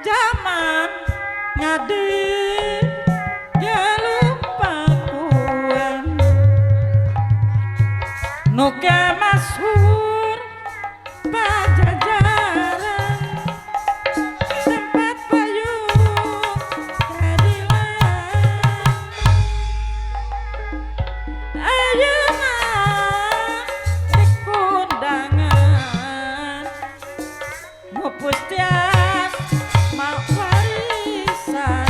Zaman ngadi ya lupa kuan nuke masur pajajaran tempat payung kredilan ayeuna di kondangan ngupus tias mak warisan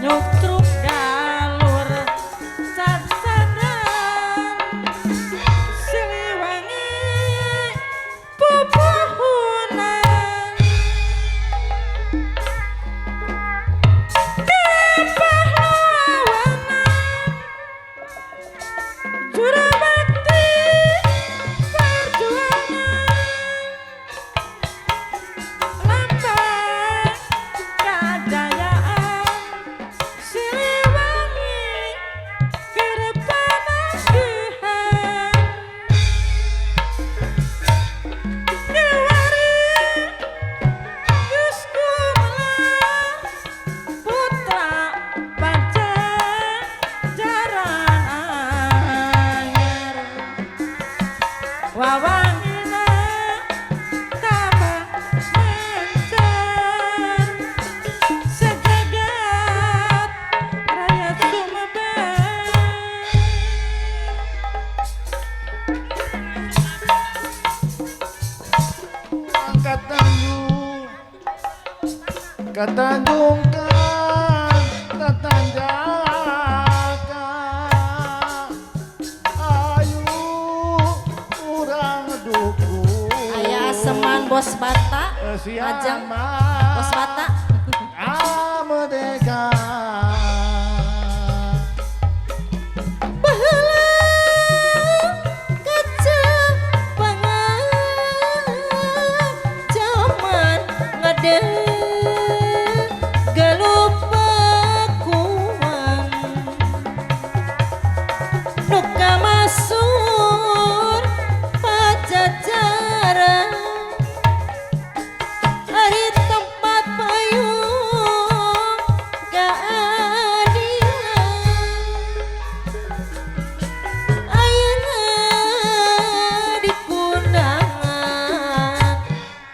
nyutruk galur sasaran siliwangi pupuhunan kepahlawanan jurabakti perjuangan lambang kejayaan Siliwangi kedepanasihan Dewari Gus Gumelar putra Pajajaran anyar wawangina tabah mencar sejagat rakyat Sumber angkat tanggung ketanjungkan tetanjakan ayu urang dukung Aya aseman bos bata ajeng bos bata Merdeka baheula kecapangan zaman ngade gelupakuan nuka masur pajajaran ari tempat payung keadilan ayeuna di kondangan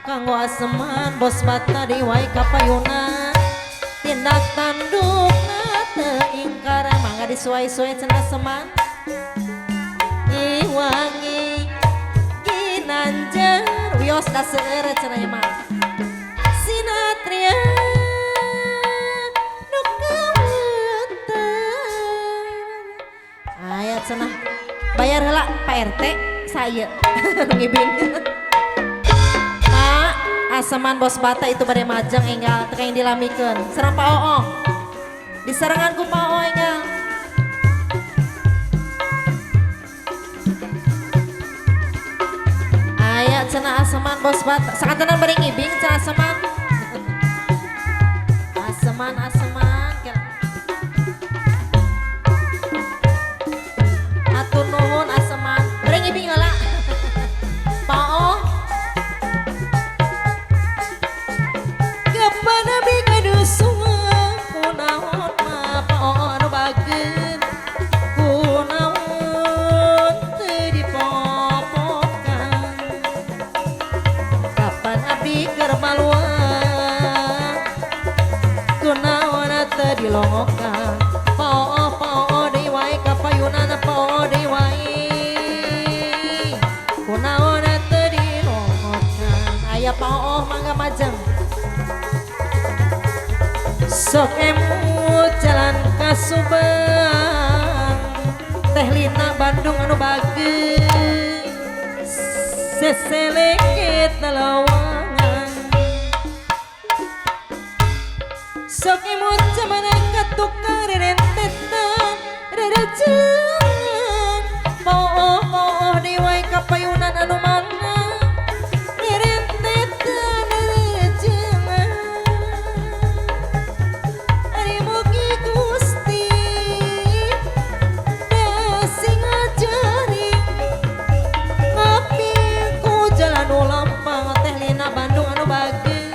kanggo aseman bos bata diwai kapayunan tindak tandukna teu ingkar mangga disuai-suai cenah seman Iwangi ginanjar wios da seueur cenah ieu mah sinatria nu kawentar aya cenah bayar heula Pak RT saya ngibing Pak aseman bos bata itu bade majeng enggal teu yang dilamikeun sareng Pak Oo diserangan ku Pak Oo enggal aya cenah aseman bos bata sakantenan bade ngibing cenah aseman aseman atur nuhun aseman bade ngibing heula Pak Oo kepada bigadusuan kunaon mah Pak Oo anu bageun kunaon teu dipopokan kapan abdi keur maluang kunaon teu dilongokan Pak Oo deui wae kapayunan Pak Oo deui wae kunaon teu dilongokan aya Pak Oo mangga majeng sok emut jalan ka Subang teh lina Bandung anu bageus seseleket lalawangan sok emut jamana katukar rentetan rerejengan Pooh diwai kapayunan anu mana rentetan rerejengan ari mugi Gusti desing ajaring ngapi ku jalan lampang teh lina Bandung anu bageus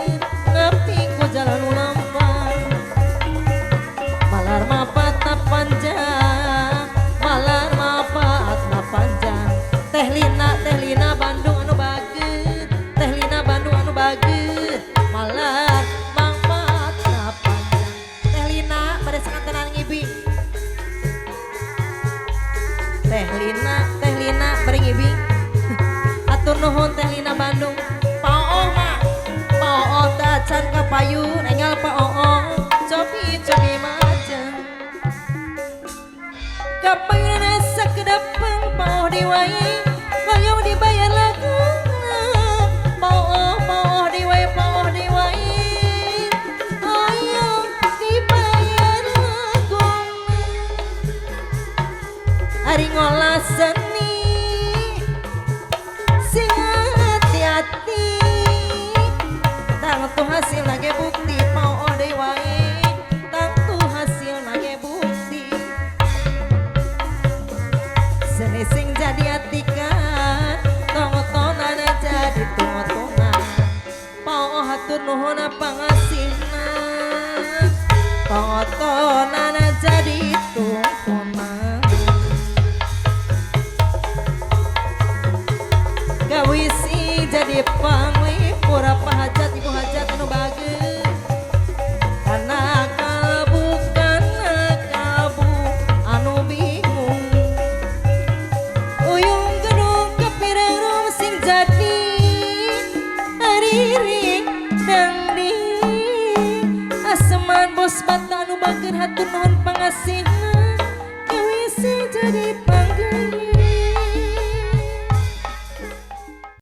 malah mangmata panjang. Teh Lina pada sekantenan ngibi. Teh Lina bari ngibi. Atur nuhun Teh Lina Bandung. Paoh mah. Paoh tacan ka payun enggal paoh. Cobi majeng. Ka payunana sakedapeng paoh diwai. Hoyong dibayar laguna. Paoh diwai hoyong dibayar laguna. Ari ngolah seni sing hati-hati. Tang tu hasil lagi bukti paoh diwai. Tang tu hasil lagi bukti. Seni sing jadi atikan tongotonan jadi tongotonan. Paoh hatur nuhun pangasihna. Tongotonan jadi tontonan. Gawisi jadi panglipur hajat ibu hajat anu bageus. Kana kalbu anu bingung. Uyung gedung kepirang sing jadi ariring dangdi. Aseman bos bata anu bageun hatur nuhun pangasihna. Gawisi jadi